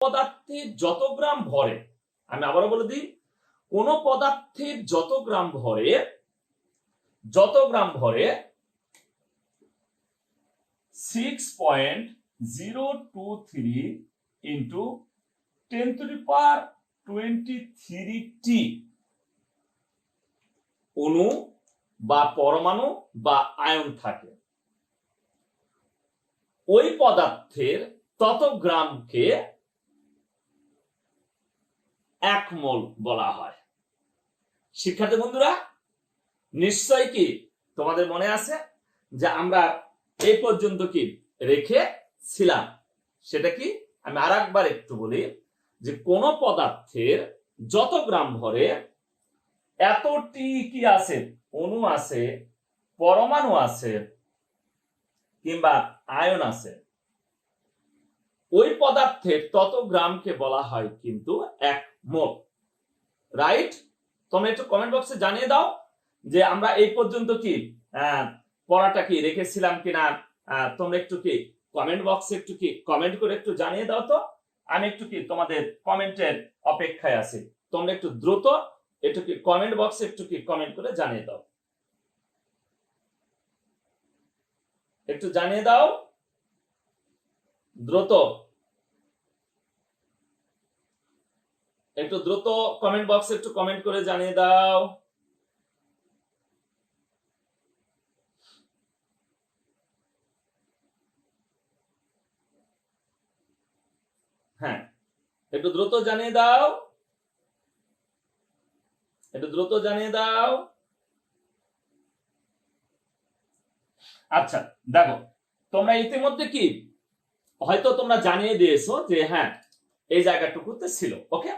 পদার্থের যত গ্রাম ভরে, আমি আবারও বলে দিই, কোন পদার্থের যত গ্রাম ভরে 6.023 ইন্টু 10⁻23T অণু বা পরমাণু বা আয়ন থাকে, ওই পদার্থের তত গ্রামকে 1 মোল বলা হয়। শিক্ষার্থী বন্ধুরা, নিশ্চয় কি তোমাদের মনে আছে যে আমরা এই পর্যন্ত কি রেখেছিলাম, সেটা কি আমি আরেকবার একটু বলি, যে কোন পদার্থের যত গ্রাম ভরে এতটি কি আছে, অণু আছে, পরমাণু আছে কিংবা আয়ন আছে, ওই পদার্থের তত গ্রামকে বলা হয় কিন্তু 1 মোল। রাইট? তোমরা একটু কমেন্ট বক্সে জানিয়ে দাও যে আমরা এই পর্যন্ত কি পড়াটা কি রেখেছিলাম কিনা। তোমরা একটু কি কমেন্ট বক্সে একটু কি কমেন্ট করে একটু জানিয়ে দাও তো, আমি একটু কি তোমাদের কমেন্টের অপেক্ষায় আছি। তোমরা একটু দ্রুত একটু কি কমেন্ট বক্সে একটু কি কমেন্ট করে জানিয়ে দাও, একটু জানিয়ে দাও দ্রুত, একটু দ্রুত কমেন্ট বক্সে একটু কমেন্ট করে জানিয়ে দাও। হ্যাঁ, একটু দ্রুত জানিয়ে দাও, একটু দ্রুত জানিয়ে দাও। আচ্ছা দেখো, তোমরা ইতিমধ্যে কি হয়তো তোমরা জানিয়ে দিয়েছো যে হ্যাঁ এই জায়গাটুকুতে ছিল। ওকে,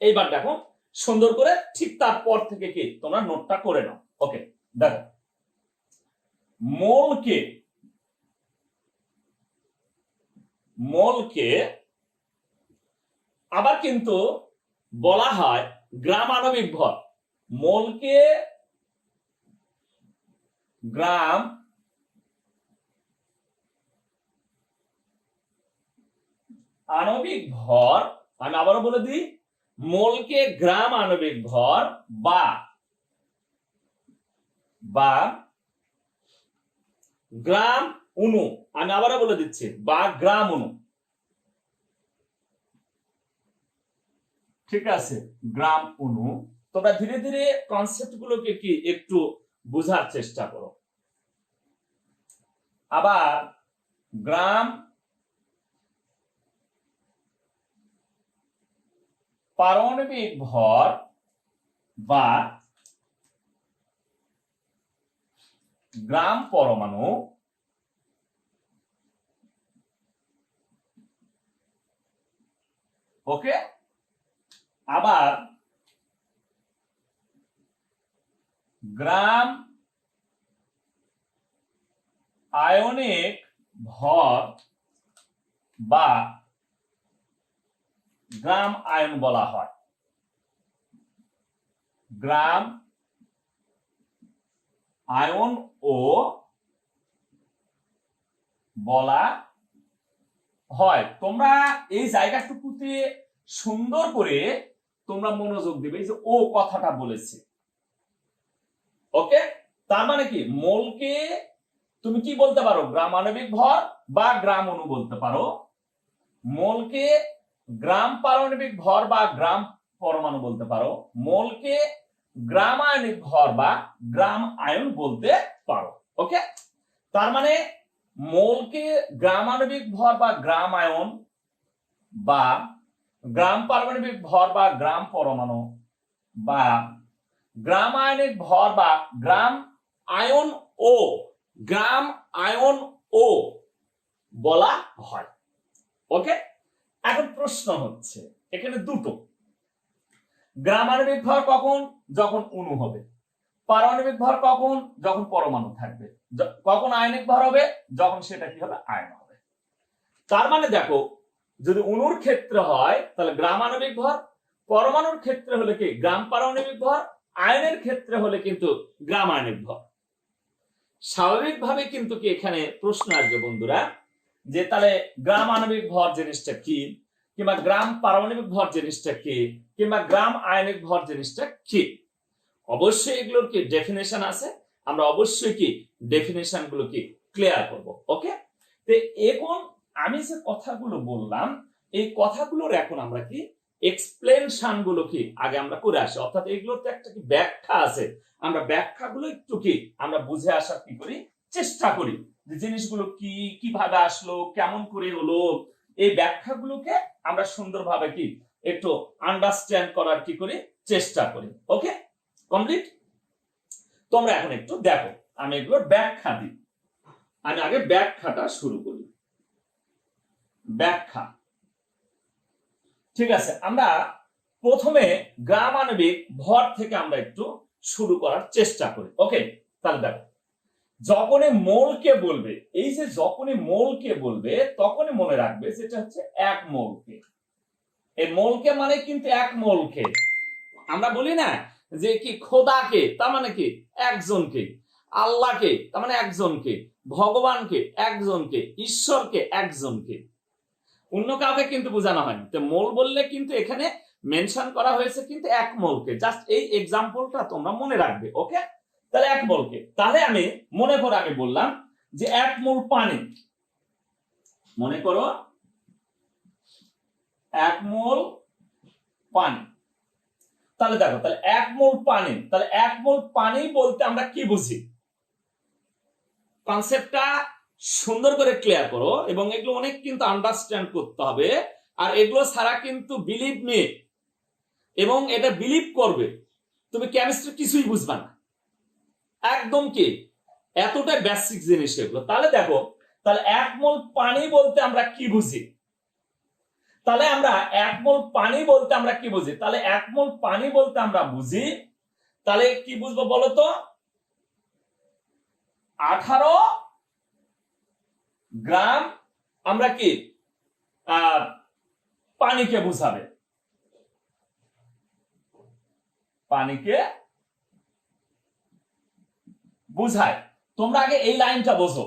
এইবার দেখো সুন্দর করে ঠিক তারপর থেকে কি তোমরা নোটটা করে নাও। ওকে, দেখো মোলকে আবার কিন্তু বলা হয় গ্রাম আণবিক ভর। মোলকে গ্রাম আণবিক ভর, আমি আবারও বলে দিই, মোলকে গ্রাম আণবিক ভর বা গ্রাম অণু, আমি আবারও বলে দিচ্ছি, বা গ্রাম অণু। ঠিক আছে, গ্রাম অণু। তোমরা ধীরে ধীরে কনসেপ্ট গুলোকে কি একটু বোঝার চেষ্টা করো। আবার গ্রাম পারমাণবিক ভর বা গ্রাম পরমাণু, ওকে, আবার গ্রাম আয়নিক ভর বা গ্রাম আয়ন বলা হয়। গ্রাম আয়ন ও বলা হয়। তোমরা এই জায়গাটুকুতে সুন্দর করে তোমরা মনোযোগ দিবে যে ও কথাটা বলেছে। ওকে, তার মানে কি মোলকে তুমি কি বলতে পারো, গ্রাম আণবিক ভর বা গ্রাম অণু বলতে পারো। মোলকে গ্রাম পারমাণবিক ভর বা গ্রাম পরমাণু বলতে পারো। মোলকে গ্রাম আয়নিক ভর বা গ্রাম আয়ন বলতে পারো। ওকে, তার মানে মোলকে গ্রাম আণবিক ভর বা গ্রাম আয়ন বা গ্রাম পারমাণবিক ভর বা গ্রাম পরমাণু বা গ্রাম আয়নিক ভর বা গ্রাম আয়ন ও বলা হয়। ওকে, এখন প্রশ্ন হচ্ছে এখানে দুটো, গ্রাম আণবিক ভর কখন, যখন অণু হবে। পারমাণবিক ভর কখন, যখন পরমাণু থাকবে। কখন আয়নিক ভর হবে, যখন সেটা কি হবে, আয়ন হবে। তার মানে দেখো, যদি অণুর ক্ষেত্রে হয় তাহলে গ্রাম আণবিক ভর, পরমাণুর ক্ষেত্রে হলে কি গ্রাম পারমাণবিক ভর, আয়নের ক্ষেত্রে হলে কিন্তু গ্রাম আয়নিক ভর। স্বাভাবিকভাবে কিন্তু কি এখানে প্রশ্ন আসবে বন্ধুরা, যে তাহলে গ্রাম আণবিক ভর জিনিসটা কি, কিংবা গ্রাম পারমাণবিক ভর জিনিসটা কি, কিংবা গ্রাম আয়নিক ভর জিনিসটা কি। অবশ্যই এগুলোর কি ডেফিনেশন আছে, আমরা অবশ্যই কি ডেফিনেশন গুলো কি ক্লিয়ার করব। ওকে, তো এখন আমি যে কথাগুলো বললাম এই কথাগুলোর এখন আমরা কি এক্সপ্লেনেশন গুলো কি আগে আমরা করে আসি, অর্থাৎ এগুলোর তো একটা কি ব্যাখ্যা আছে, আমরা ব্যাখ্যাগুলো একটু কি আমরা বুঝে আসার কি করি চেষ্টা করি, যে জিনিসগুলো কি কিভাবে আসলো, কেমন করে হলো, এই ব্যাখ্যাগুলোকে আমরা সুন্দরভাবে কি একটু আন্ডারস্ট্যান্ড করার কি করি চেষ্টা করি। ওকে, কমপ্লিট। তোমরা এখন একটু দেখো, আমি এগুলোর ব্যাখ্যা দিই। আমি আগে ব্যাখ্যাটা শুরু করি। ব্যাখ্যা, ঠিক আছে, আমরা প্রথমে গ্রাম আণবিক ভর থেকে আমরা একটু শুরু করার চেষ্টা করি। ওকে, তাহলে দেখো, যখনই মোলকে বলবে, এই যে যখনই মোলকে বলবে তখনই মনে রাখবে সেটা হচ্ছে এক মোলকে। এই মোলকে মানে কিন্তু এক মোলকে। আমরা বলি না যে কি খোদাকে, তার মানে কি একজনকে, আল্লাহকে তার মানে একজনকে, ভগবানকে একজনকে, ঈশ্বরকে একজনকে, অন্য কাউকে কিন্তু বোঝানো হয়নি। তো মোল বললে কিন্তু এখানে মেনশন করা হয়েছে কিন্তু এক মোলকে। জাস্ট এই এক্সাম্পলটা তোমরা মনে রাখবে। ওকে, তাহলে এক মোলকে, তাহলে আমি মনে করো আমি বললাম যে এক মোল পানি, মনে করো এক মোল পানি। তাহলে দেখো, তাহলে এক মোল পানি, তাহলে এক মোল পানি বলতে আমরা কি বুঝি, কনসেপ্টটা সুন্দর করে ক্লিয়ার করো, এবং এগুলো অনেক কিন্তু আন্ডারস্ট্যান্ড করতে হবে। আর এগুলো ছাড়া কিন্তু বিলিভ মি, এবং এটা বিলিভ করবে তুমি কেমিস্ট্রি কিছুই বুঝবা না, একদম কি এতটা বেসিক জিনিস এগুলো। তাহলে দেখো, তাহলে এক মোল পানি বলতে আমরা কি বুঝি, তাহলে আমরা এক মোল পানি বলতে আমরা কি বুঝি, তাহলে এক মোল পানি বলতে আমরা বুঝি, তাহলে কি বুঝবো বলতো, 18 গ্রাম আমরা কি পানিকে বুঝাবে, পানিকে বুঝায়। তোমরা আগে এই লাইনটা বোঝো,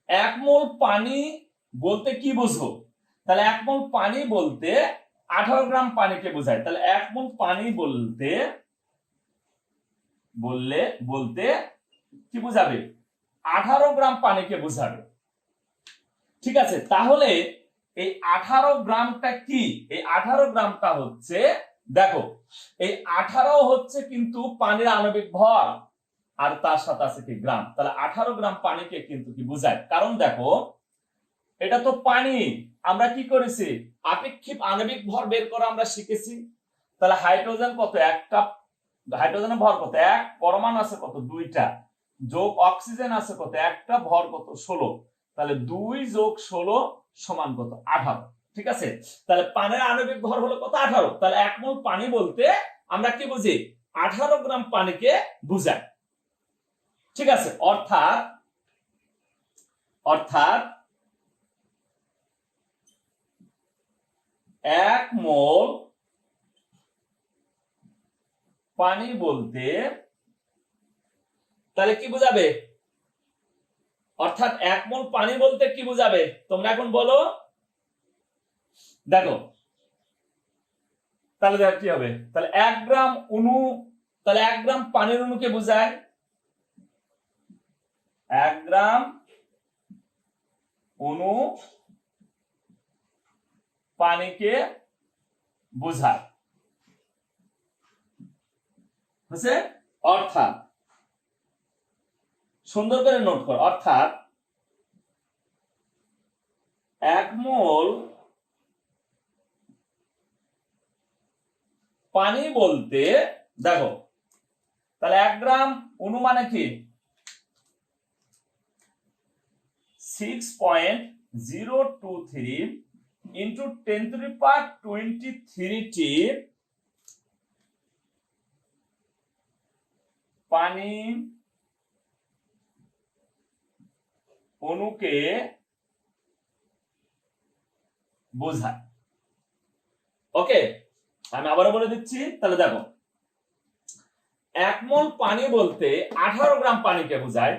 এক মোল পানি বলতে কি বুঝো, তাহলে এক মোল পানি বলতে 18 গ্রাম পানিকে বোঝায়। তাহলে এক মোল পানি বলতে বলতে কি বুঝাবে, 18 গ্রাম পানিকে বুঝাবে। ঠিক আছে, তাহলে এই 18 গ্রামটা কি, এই 18 গ্রামটা হচ্ছে, দেখো এই 18 হচ্ছে কিন্তু পানির আণবিক ভর, আর তার সাথে আছে কি গ্রাম। তাহলে 18 গ্রাম পানিকে কিন্তু কি বুঝায়, কারণ দেখো এটা তো পানি, আমরা কি করেছি আপেক্ষিক আণবিক ভর বের করা আমরা শিখেছি। তাহলে হাইড্রোজেন কত, একটা হাইড্রোজেনের ভর কত, এক, পরমাণু আছে কত, দুইটা, যোগ অক্সিজেন আছে কত, একটা, ভর কত 16, তাহলে 2 যোগ 16 সমান কত 18। ঠিক আছে, তাহলে পানির আণবিক ভর হলো কত 18। তাহলে এক মোল পানি বলতে আমরা কি বুঝি, 18 গ্রাম পানিকে বুঝায়। ঠিক আছে, অর্থাৎ এক মোল পানি বলতে তাহলে কি বুঝাবে, অর্থাৎ এক মোল পানি বলতে কি বুঝাবে তোমরা এখন বলো। দেখো তাহলে দেখ কি হবে, তাহলে 1 গ্রাম অণু, তাহলে 1 গ্রাম পানির অণুকে বোঝায়, 1 গ্রাম অণু পানিকে বোঝায়। বুঝছে, অর্থাৎ সুন্দর করে নোট কর, অর্থাৎ 1 মোল পানি বলতে দেখো, তাহলে 1 গ্রাম অণু মানে কি 6.023 into 10⁻23টি পানি অণুকে বোঝায়। ওকে, আমি আবারও বলে দিচ্ছি, তাহলে দেখো 1 মোল পানি বলতে 18 গ্রাম পানিকে বোঝায়।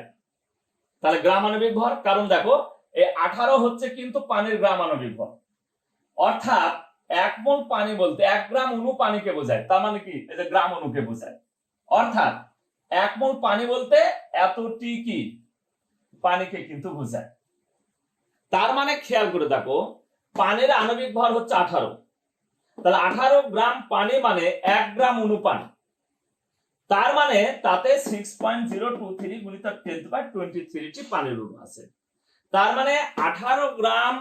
তাহলে গ্রাম আণবিক ভর, কারণ দেখো এই 18 হচ্ছে কিন্তু পানির গ্রাম আণবিক ভর, অর্থাৎ 1 মোল পানি বলতে 1 গ্রাম অণু পানিকে বোঝায়, তার মানে কি এই যে গ্রাম অণুকে বোঝায়। অর্থাৎ 1 মোল পানি বলতে এতটি কি পানিকে কিন্তু বোঝায়। তার মানে খেয়াল করে দেখো, পানির আণবিক ভর হচ্ছে 18, তাহলে 18 গ্রাম পানি মানে 1 গ্রাম অণু পানি। তার মানে তাতে 6.023 গুণিত 10⁻23 টি পানির অণু আছে। তার মানে 18 গ্রাম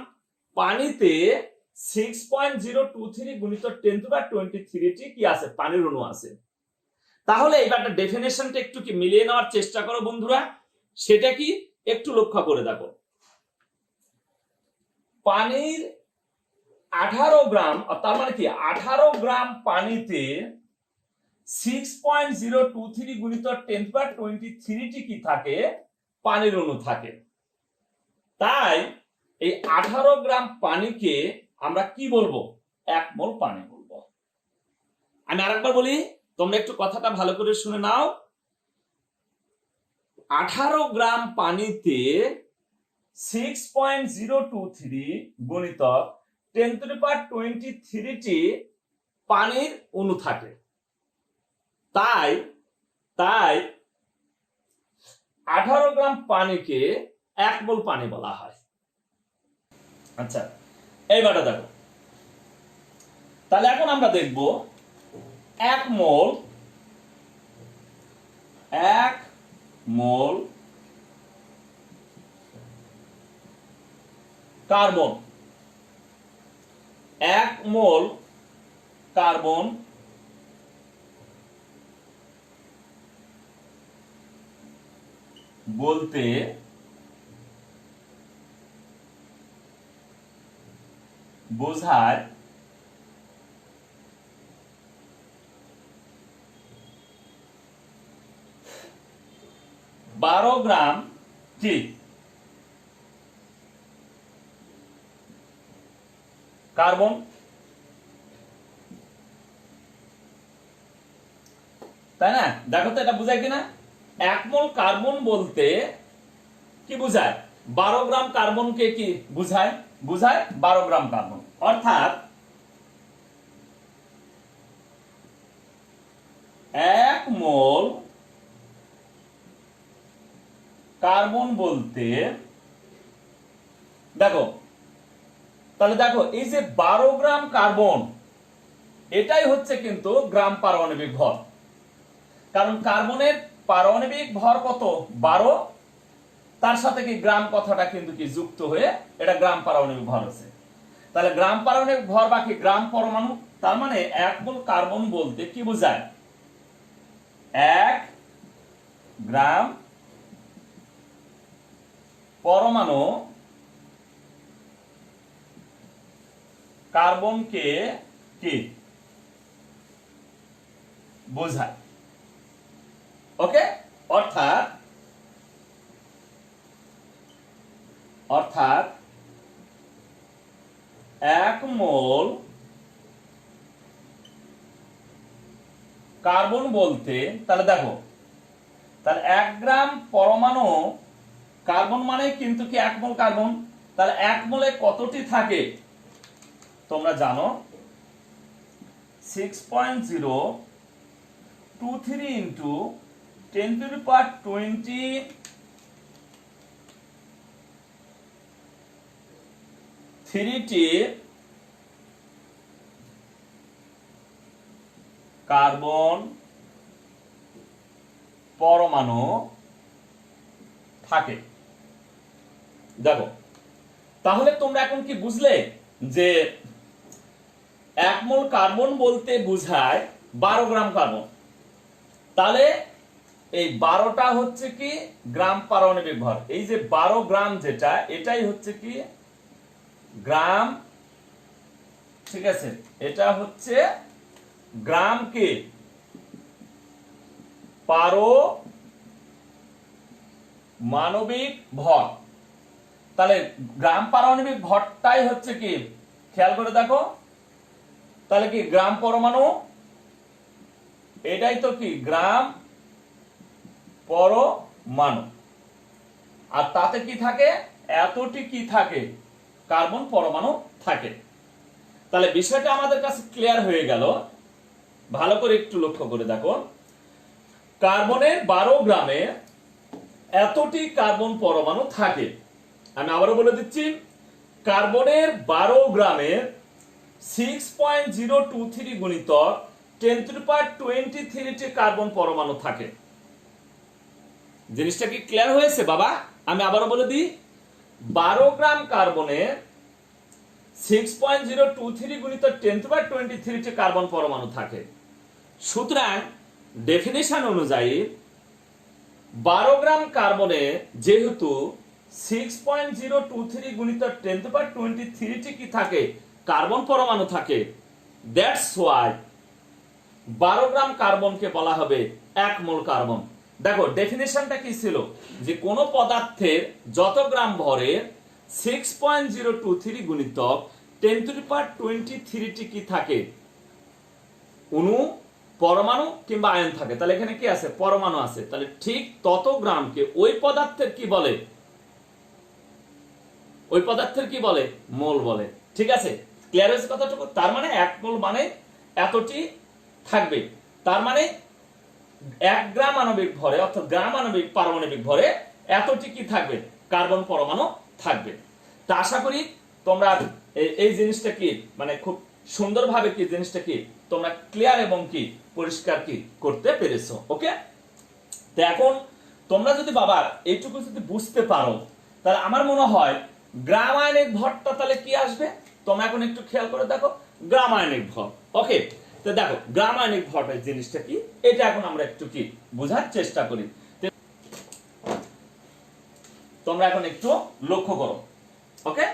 পানিতে 6.023 গুণিত 10⁻23 টি কি আছে, পানির অণু আছে। তাহলে এবারটা ডেফিনেশনটা একটু কি মিলিয়ে নেওয়ার চেষ্টা করো বন্ধুরা, সেটা কি একটু লক্ষ্য করে দেখো। পানির 18 গ্রাম, তার মানে কি 18 গ্রাম পানিতে 6.023 গুণিত 10⁻23 টি কি থাকে, পানির অণু থাকে। তাই এই 18 গ্রাম পানিকে আমরা কি বলবো, 1 মোল পানি বলবো। আমি আরেকবার বলি, তোমরা একটু কথাটা ভালো করে শুনে নাও। 18 গ্রাম পানিতে 6.023 গুণিত 10⁻23 টি পানির অণু থাকে। তাই 18 গ্রাম পানিকে 1 মোল পানি বলা হয়। আচ্ছা, এইবারটা দেখো, তাহলে এখন আমরা দেখব 1 মোল কার্বন, 1 মোল কার্বন বলতে বোঝায় 12 গ্রাম কি কার্বন। তাই না? দেখো তো এটা বোঝায় কিনা। 1 মোল কার্বন বলতে কি বোঝায়, 12 গ্রাম কার্বনকে কি বোঝায়, 12 গ্রাম কার্বন। অর্থাৎ 1 মোল কার্বন বলতে, দেখো তাহলে দেখো এই যে 12 গ্রাম কার্বন, এটাই হচ্ছে কিন্তু গ্রাম পারমাণবিক ভর। কারণ কার্বনের পারমাণবিক ভর কত, 12, তার সাথে কি গ্রাম কথাটা কিন্তু কি যুক্ত হয়ে এটা গ্রাম পারমাণবিক ভর আছে। তাহলে গ্রাম পারমাণবিক ভর বাকি গ্রাম পরমাণু। তার মানে 1 মোল কার্বন বলতে কি বোঝায়, 1 গ্রাম পরমাণু কার্বনকে কি বোঝায়। ওকে, অর্থাৎ 1 মোল কার্বন বলতে, তাহলে দেখো তাহলে 1 গ্রাম পরমাণু কার্বন মানে কিন্তু কি 1 মোল কার্বন। তাহলে 1 মোলে কতটি থাকে তোমরা জানো, 6.023 ইন্টু 10⁻23 কার্বন পরমাণু থাকে। দেখো তাহলে তোমরা এখন কি বুঝলে যে 1 মোল কার্বন বলতে বোঝায় 12 গ্রাম কার্বন। তাহলে এই 12টা হচ্ছে কি গ্রাম পারমাণবিক ভর। এই যে 12 গ্রাম যেটা, এটাই হচ্ছে কি গ্রাম, ঠিক আছে, এটা হচ্ছে গ্রাম কি পারমাণবিক ভর। তাহলে গ্রাম পারমাণবিক ভরটাই হচ্ছে কি, খেয়াল করে দেখো, তাহলে কি গ্রাম পরমাণু, এটাই তো কি গ্রাম পরমাণু। আর তাতে কি থাকে, এতটি কি থাকে কার্বন পরমাণু থাকে। তাহলে বিষয়টা আমাদের কাছে ক্লিয়ার হয়ে গেল। ভালো করে একটু লক্ষ্য করে দেখো, কার্বনের 12 গ্রামে এতটি কার্বন পরমাণু থাকে। আমি আবারও বলে দিচ্ছি, কার্বনের 12 গ্রামে 6.023 গুণিতক 10⁻23 টি কার্বন পরমাণু থাকে। জিনিসটা কি ক্লিয়ার হয়েছে বাবা? আমি আবারও বলে দিই, 12 গ্রাম কার্বনে 6.023 গুণিতক 10⁻23 টি কার্বন পরমাণু থাকে। সুতরাং ডেফিনিশন অনুযায়ী 12 গ্রাম কার্বনে যেহেতু 6.023 গুণিতক 10⁻23 টি কি থাকে, কার্বন পরমাণু থাকে, দ্যাটস ওয়াই 12 গ্রাম কার্বনকে বলা হবে 1 মোল কার্বন। দেখো ডেফিনিশনটা কি ছিল, যে কোন পদার্থের যত গ্রাম ভরের 6.023 গুণিতক 10⁻23 টি কি থাকে, অণু, পরমাণু কিংবা আয়ন থাকে। তাহলে এখানে কি আছে, পরমাণু আছে। তাহলে ঠিক তত গ্রামকে ওই পদার্থের কি বলে, ওই পদার্থের কি বলে, মোল বলে। ঠিক আছে, ক্লিয়ার হয়েছে কথাটুকু? তার মানে 1 মোল মানে এতটি থাকবে। তার মানে 1 গ্রাম আণবিক ভরে, অর্থাৎ গ্রাম আণবিক পারমাণবিক ভরে এতটি কি থাকবে, কার্বন পরমাণু থাকবে। তা আশা করি তোমরা এই জিনিসটা কি মানে খুব সুন্দরভাবে কি জিনিসটা কি তোমরা ক্লিয়ার এবং কি পরিষ্কার কি করতে পেরেছো। ওকে, তো এখন তোমরা যদি বাবা এইটুকু যদি বুঝতে পারো, তাহলে আমার মনে হয় গ্রাম আয়নিক ভরটা তাহলে কি আসবে, তোমরা এখন একটু খেয়াল করে দেখো, গ্রাম আয়নিক ভর। ওকে, তো দেখো গ্রাম আয়নিক ভরটা জিনিসটা কি, এটা এখন আমরা একটু কি বোঝার চেষ্টা করি। তোমরা এখন একটু লক্ষ্য করো। ওকে,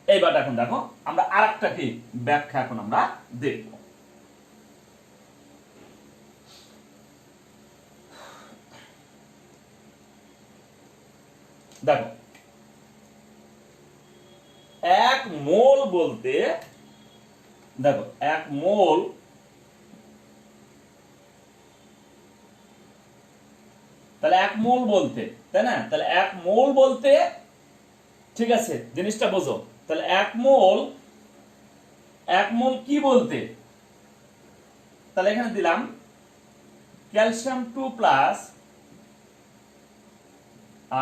এইবার এখন দেখো আমরা আরেকটা কি ব্যাখ্যা এখন আমরা দেখব। দেখো 1 মোল বলতে, দেখো 1 মোল তাহলে 1 মোল বলতে, তাই না? তাহলে 1 মোল বলতে, ঠিক আছে জিনিসটা বোঝো। তাহলে 1 মোল কি বলতে, তাহলে এখানে দিলাম ক্যালসিয়াম 2 প্লাস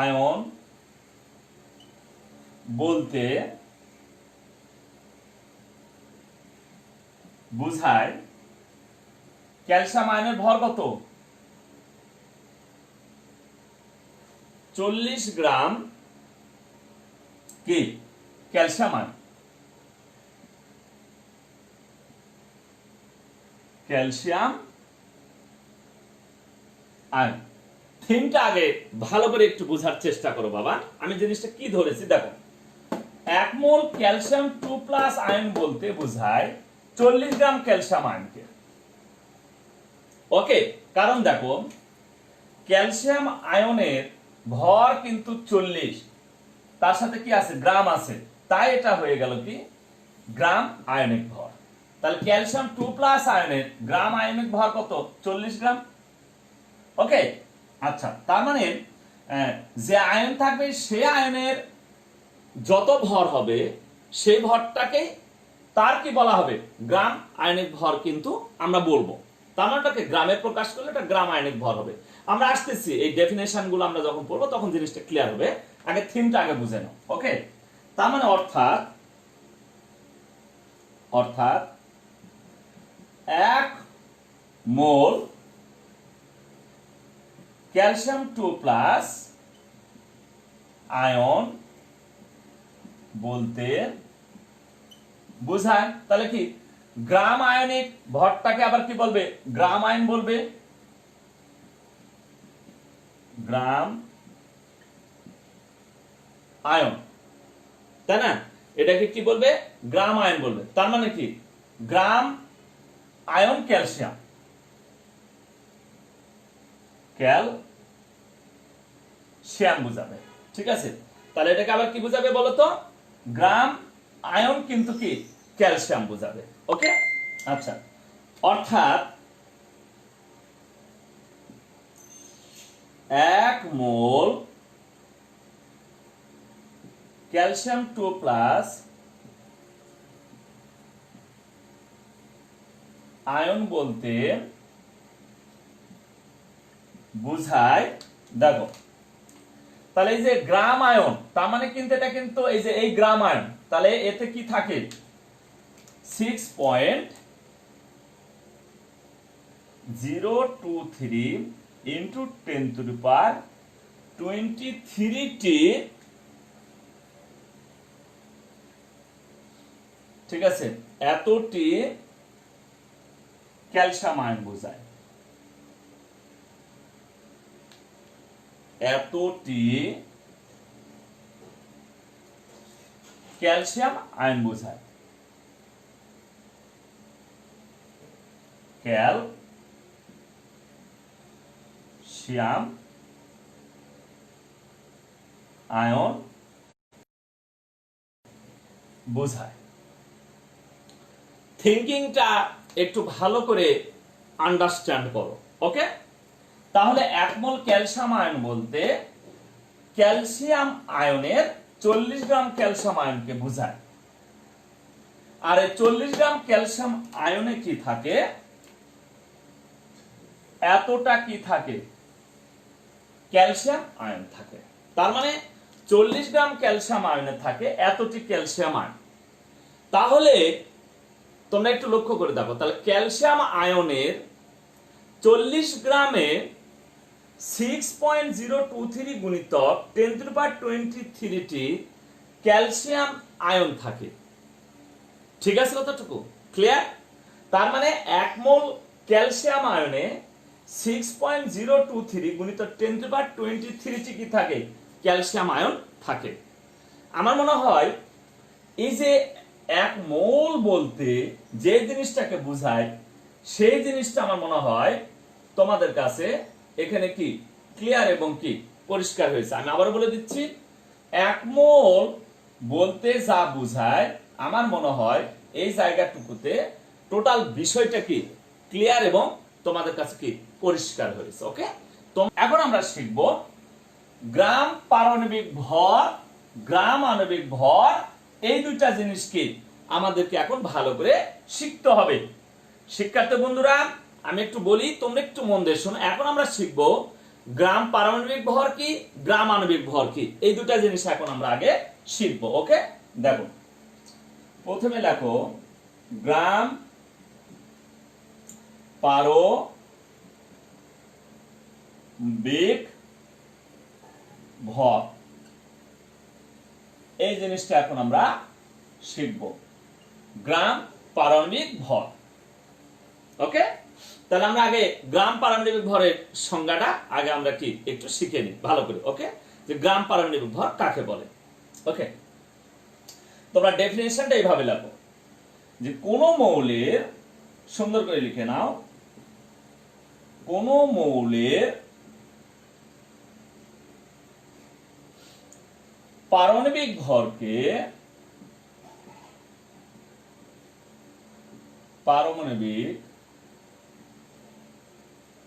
আয়ন বলতে বুঝায় ক্যালসিয়াম আয়নের ভর কত, 40 গ্রাম কি ক্যালসিয়াম আয়ন, ক্যালসিয়াম আয়ন। থিমটা আগে ভালো করে একটু বোঝার চেষ্টা করো বাবা। আমি জিনিসটা কি ধরেছি দেখো, 1 মোল ক্যালসিয়াম 2 প্লাস আয়ন বলতে বোঝায় 40 গ্রাম ক্যালসিয়াম আয়নকে। ওকে, কারণ দেখো ক্যালসিয়াম আয়নের ভর কিন্তু 40, তার সাথে কি আছে, গ্রাম আছে, তাই এটা হয়ে গেল কি গ্রাম আয়নিক ভর। তাহলে ক্যালসিয়াম 2 প্লাস আয়নের গ্রাম আয়নিক ভর কত, 40 গ্রাম। ওকে, আচ্ছা, তার মানে যে আয়ন থাকবে সে আয়নের যত ভর হবে সেই ভরটাকে তার কি বলা হবে, গ্রাম আয়নিক ভর কিন্তু আমরা বলবো। তার মানে এটাকে গ্রামে প্রকাশ করলে এটা গ্রাম আয়নিক ভর হবে। আমরা আসতেছি, এই ডেফিনেশন গুলো আমরা যখন পড়বো তখন জিনিসটা ক্লিয়ার হবে। আগে থিমটা আগে বুঝে নাও। ওকে, তার মানে অর্থাৎ 1 মোল ক্যালসিয়াম 2 প্লাস আয়ন বলতে বোঝায়, তাহলে কি গ্রাম আয়নিক ভরটাকে আবার কি বলবে, গ্রাম আয়ন বলবে, গ্রাম আয়ন, তাই না? এটাকে কি বলবে, গ্রাম আয়ন বলবে। তার মানে কি গ্রাম আয়ন ক্যালসিয়াম, ক্যালসিয়াম বুঝাবে। ঠিক আছে, তাহলে এটাকে আবার কি বুঝাবে বলতো, গ্রাম আয়ন কিন্তু কি ক্যালসিয়াম বুঝাবে। ওকে, আচ্ছা, অর্থাৎ 1 মোল ক্যালসিয়াম 2 প্লাস আয়ন বলতে বুঝায়, দেখো তাহলে এই যে গ্রাম আয়ন, তার মানে কিন্তু এটা কিন্তু এই যে এই গ্রাম আয়ন, তাহলে এতে কি থাকে 6.023 ইন্টু 10⁻23টি, ঠিক আছে, এতটি ক্যালসিয়াম আয়ন বোঝায়, এতটি ক্যালসিয়াম আয়ন বোঝায়, ক্যালসিয়াম আয়ন বোঝায়। থিঙ্কিংটা একটু ভালো করে আন্ডারস্ট্যান্ড করো, ওকে? তাহলে 1 মোল ক্যালসিয়াম আয়ন বলতে ক্যালসিয়াম আয়নের 40 গ্রাম ক্যালসিয়াম আয়নকে বোঝায়। আর এই 40 গ্রাম ক্যালসিয়াম আয়নে কি থাকে, এতটা কি থাকে, ক্যালসিয়াম আয়ন থাকে। তার মানে 40 গ্রাম ক্যালসিয়াম আয়নে থাকে এতটি ক্যালসিয়াম আয়ন। তাহলে তোমরা একটু লক্ষ্য করে দেখো, তাহলে ক্যালসিয়াম আয়নের 40 গ্রামে 6.023 গুণিতক 10⁻23টি ক্যালসিয়াম আয়ন থাকে। ঠিক আছে, কতটুকু ক্লিয়ার? তার মানে 1 মোল ক্যালসিয়াম আয়নে 6.023 গুণিতক 10⁻23টি কি থাকে, ক্যালসিয়াম আয়ন থাকে। আমার মনে হয় এই যে 1 মোল বলতে যে জিনিসটাকে বোঝায় সেই জিনিসটা আমার মনে হয় তোমাদের কাছে এখানে কি ক্লিয়ার এবং কি পরিষ্কার হয়েছে। আমি আবার বলে দিচ্ছি, 1 মোল বলতে যা বোঝায় আমার মনে হয় এই জায়গাটুকুতে টোটাল বিষয়টা কি ক্লিয়ার এবং তোমাদের কাছে কি পরিষ্কার হয়েছে, ওকে? তো এখন আমরা শিখব গ্রাম পারমাণবিক ভর, গ্রাম আণবিক ভর, এই দুইটা জিনিস কি আমাদেরকে এখন ভালো করে শিখতে হবে। শিক্ষার্থী বন্ধুরা, আমি একটু বলি, তোমরা একটু মন দিয়ে শোনো। এখন আমরা শিখব গ্রাম পারমাণবিক ভর কি, গ্রাম আণবিক ভর কি, এই দুটা জিনিস এখন আমরা আগে শিখব, ওকে? দেখো, প্রথমে লেখো গ্রাম পারমাণবিক ভর, এই জিনিসটা এখন আমরা শিখব, গ্রাম পারমাণবিক ভর, ওকে? তাহলে আমরা আগে গ্রাম পারমাণবিক ভরের সংজ্ঞাটা আগে আমরা কি একটু শিখে নিই ভালো করে, ওকে? যে গ্রাম পারমাণবিক ভর কাকে বলে, ওকে? তোমরা ডেফিনিশনটা এইভাবে লেখো যে কোন মৌলের, সুন্দর করে লিখে নাও, কোন মৌলের পারমাণবিক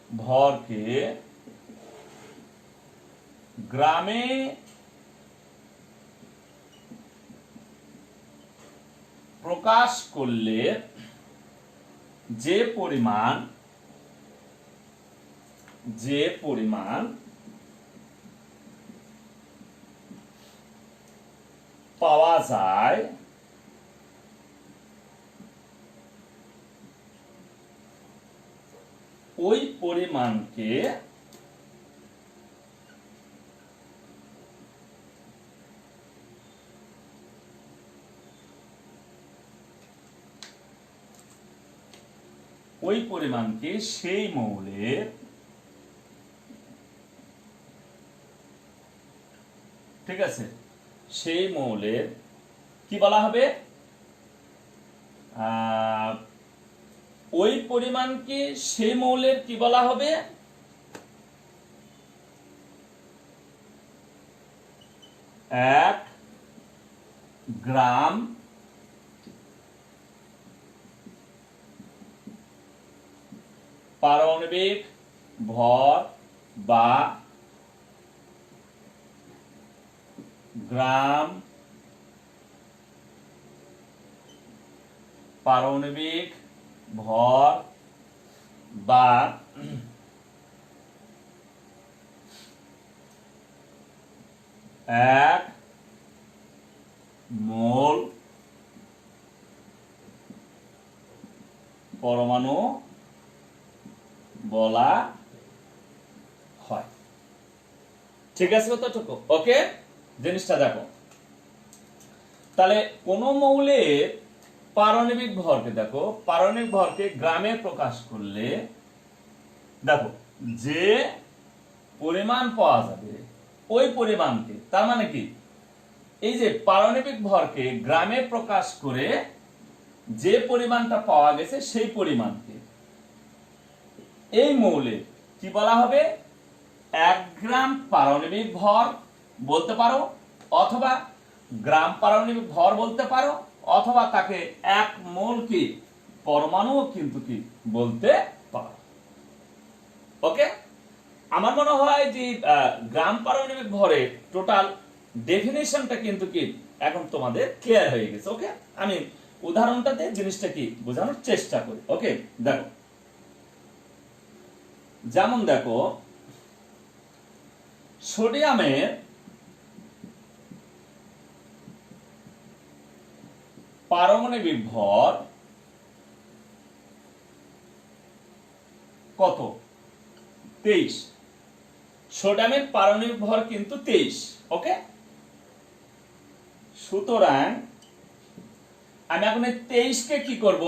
ভরকে গ্রামে প্রকাশ করলে যে পরিমাণ পাওয়া যায় ওই পরিমাণকে সেই মৌলের, ঠিক আছে, সেই মৌলের কি বলা হবে, ওই পরিমাণকে সেই মৌলের কি বলা হবে, 1 গ্রাম পারমাণবিক ভর বা গ্রাম পারমাণবিক ভর বা এক মোল পরমাণু বলা হয়। ঠিক আছে কতটুকু? ওকে, জিনিসটা দেখো, তাহলে কোন মৌলের পারমাণবিক ভরকে দেখো, পারমাণবিক ভরকে গ্রামে প্রকাশ করলে দেখো যে পরিমাণ পাওয়া যাবে ওই পরিমাণকে, তার মানে কি এই যে পারমাণবিক ভরকে গ্রামে প্রকাশ করে যে পরিমাণটা পাওয়া গেছে সেই পরিমাণকে এই মৌলের কি বলা হবে? 1 গ্রাম পারমাণবিক ভর বলতে পারো, অথবা গ্রাম পারমাণবিক ভর বলতে পারো, অথবা তাকে 1 মোল কি পরমাণু কিন্তু কি বলতে পারো। ওকে, আমার মনে হয় যে গ্রাম পারমাণবিক ভরের টোটাল ডেফিনেশনটা কিন্তু কি এখন তোমাদের ক্লিয়ার হয়ে গেছে। ওকে, আমি উদাহরণটাতে জিনিসটা কি বোঝানোর চেষ্টা করি। ওকে, দেখো, যেমন দেখো সোডিয়ামের পারমাণবিক ভর কত? 23। সোডিয়ামের পারমাণবিক ভর কিন্তু 23। ওকে, সুতরাং আমি এখন এই 23 কে কি করব?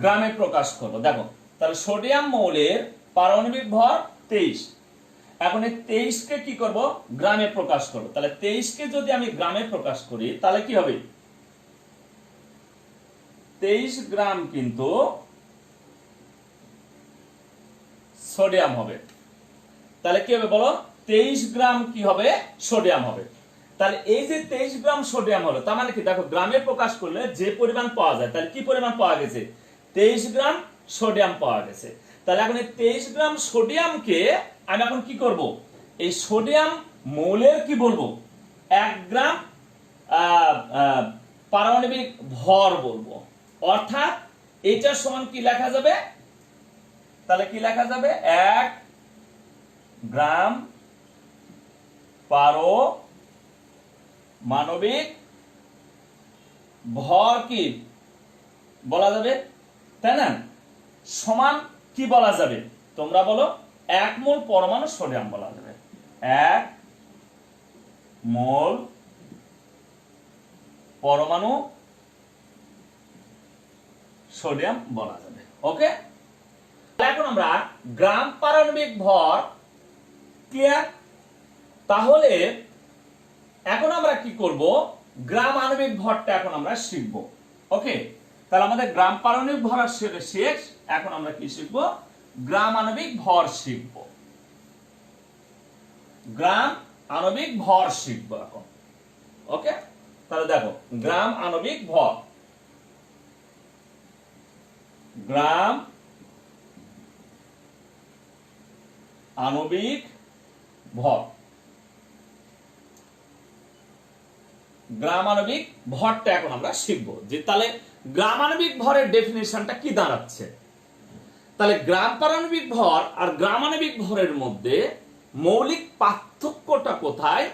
গ্রামে প্রকাশ করব। দেখো, তাহলে সোডিয়াম মৌলের পারমাণবিক ভর 23, এখন এই 23 কে কি করব? গ্রামে প্রকাশ করব। তাহলে 23 কে যদি আমি গ্রামে প্রকাশ করি তাহলে কি হবে? 23 গ্রাম কিন্তু সোডিয়াম হবে। তাহলে কি হবে বলো? 23 গ্রাম কি হবে? সোডিয়াম হবে। তাহলে এই যে 23 গ্রাম সোডিয়াম হলো, তার মানে কি দেখো গ্রামে প্রকাশ করলে যে পরিমাণ পাওয়া যায়, তাহলে কি পরিমাণ পাওয়া গেছে? 23 গ্রাম সোডিয়াম পাওয়া গেছে। তাহলে এখন এই 23 গ্রাম সোডিয়ামকে আমি এখন কি করব? এই সোডিয়াম মৌলের কি বলবো? 1 গ্রাম পারমাণবিক ভর বলবো। অর্থাৎ এটা সমান কি লেখা যাবে? তাহলে কি লেখা যাবে? 1 গ্রাম পারমাণবিক ভর কি বলা যাবে, তাই না? সমান কি বলা যাবে? তোমরা বলো। 1 মোল পরমাণু সোডিয়াম বলা যাবে। 1 মোল পরমাণু সোডিয়াম বলা যাবে। ওকে, এখন আমরা গ্রাম পারমাণবিক ভর ক্লিয়ার। তাহলে এখন আমরা কি করব? গ্রাম আণবিক ভরটা এখন আমরা শিখব। ওকে, তাহলে আমাদের গ্রাম পারমাণবিক ভর শেষ। এখন আমরা কি শিখব? গ্রাম আণবিক ভর শিখব। গ্রাম আণবিক ভর শিখব এখন। ওকে, তাহলে দেখো গ্রাম আণবিক ভর, গ্রাম আণবিক ভর, গ্রাম আণবিক ভরটা এখন আমরা শিখব। যে তাহলে গ্রাম আণবিক ভরের ডেফিনিশনটা কি দাঁড়াচ্ছে? তাহলে গ্রাম পারমাণবিক ভর আর গ্রাম আণবিক ভরের মধ্যে মৌলিক পার্থক্যটা কোথায়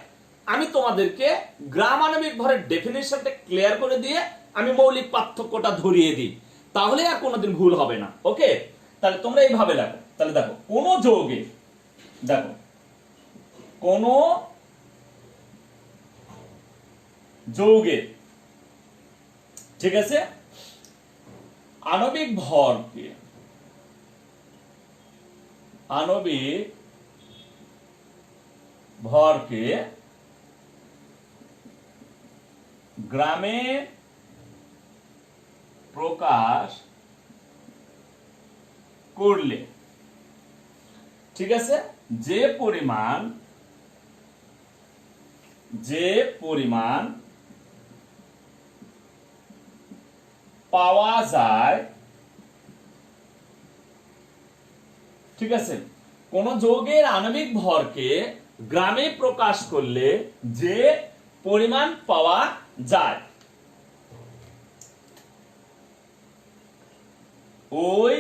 আমি তোমাদেরকে গ্রাম আণবিক ভরের ডেফিনিশনটা ক্লিয়ার করে দিয়ে আমি মৌলিক পার্থক্যটা ধরিয়ে দিই, তাহলে আর কোনোদিন ভুল হবে না। ওকে, তাহলে তোমরা এইভাবে লেখো। তাহলে দেখো কোন যৌগে, দেখো কোন যৌগে, ঠিক আছে, আণবিক ভরকে, আণবিক ভরকে গ্রামে প্রকাশ করলে, ঠিক আছে, যে পরিমাণ পাওয়া যায়, ঠিক আছে, কোন যৌগের আণবিক ভরকে গ্রামে প্রকাশ করলে যে পরিমাণ পাওয়া যায় ওই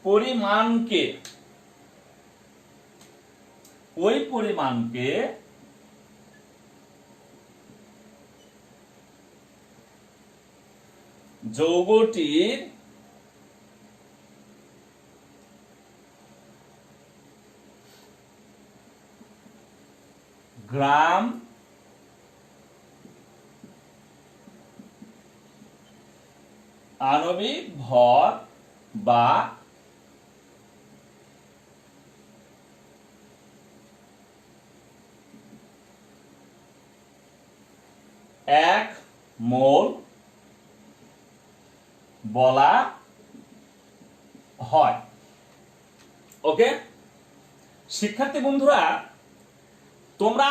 পরিমাণকে যৌগটির গ্রাম আণবিক ভর বা এক মোল বলা হয়। ওকে শিক্ষার্থী বন্ধুরা, তোমরা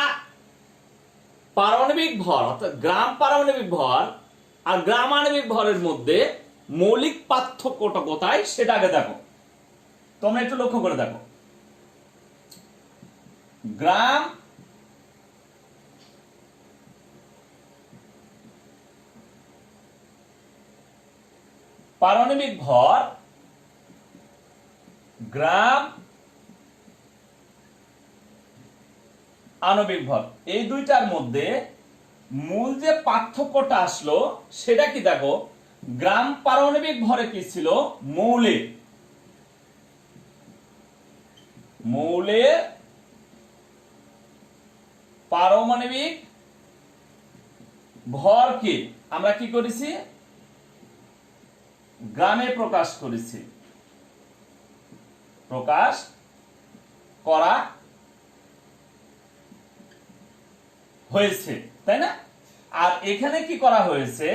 পারমাণবিক ভর অর্থাৎ গ্রাম পারমাণবিক ভর আর গ্রাম আণবিক ভরের মধ্যে মৌলিক পার্থক্যটা কোথায় সেটা আগে দেখো। তোমরা একটু লক্ষ্য করে দেখো, গ্রাম পারমাণবিক ভর, গ্রাম আণবিক ভর, এই দুইটার মধ্যে মূল যে পার্থক্যটা আসলো সেটা কি দেখো, গ্রাম পারমাণবিক ভরে কি ছিল, মৌলের পারমাণবিক ভরকে আমরা কি করেছি, গ্রামে প্রকাশ করেছি, প্রকাশ করা হয়েছে, তাই না? আর এখানে কি করা হয়েছে